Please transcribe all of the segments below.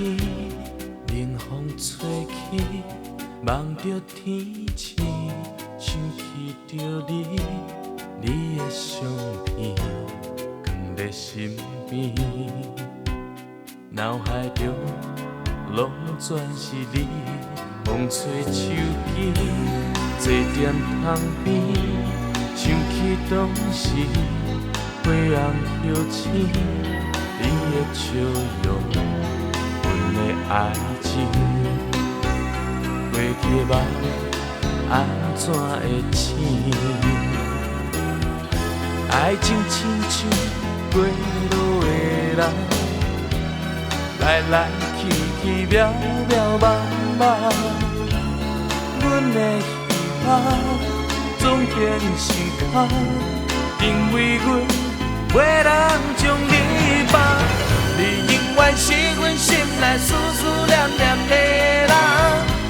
天，冷风吹起，望着天星，想起着你，你的相片，放在身边，脑海中拢全是你，风吹手机，坐踮窗边，想起当时，花红摇醒，你的笑容，阮的爱情，过去的梦安怎会醒？爱情亲像过路的人，来来去去，渺渺茫茫。阮的希望总变成空，因为阮袂当将你放。你永远是阮心内思思念念的人，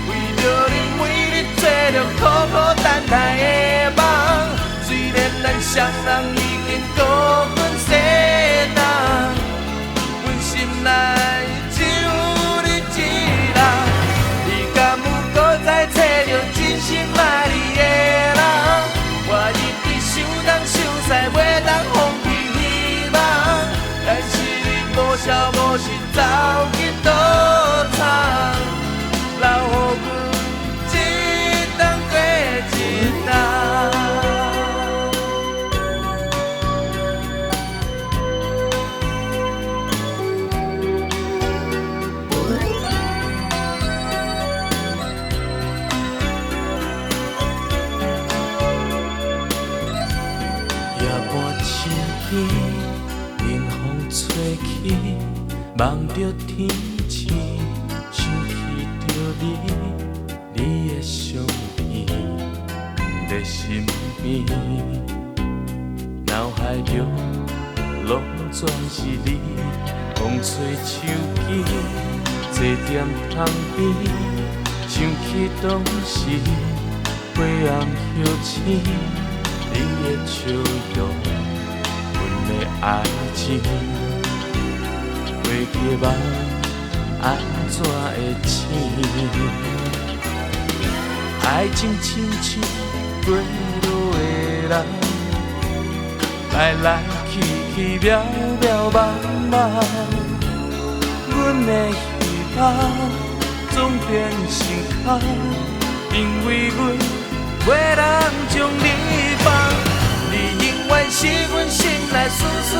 为着你每日做着苦苦等待的梦。虽然咱双人已经孤阮西东，阮心内只有你一人。你敢有搁再找着真心爱你的人？我一直想东想西，袂当放弃希望，但是你无消无息走去倒藏，留予阮一冬过一冬。冷风吹起，望着天星，想起着你，你的相片，放在身边，脑海中拢全是你，风吹手机，坐踮窗边，想起当时，花红摇醒，你的笑容。的爱情，过去的梦安怎会醒？爱情亲像过路的人，来来去去，渺渺茫茫。阮的希望总变成空，因为阮袂当将你放。你永远是阮心内思思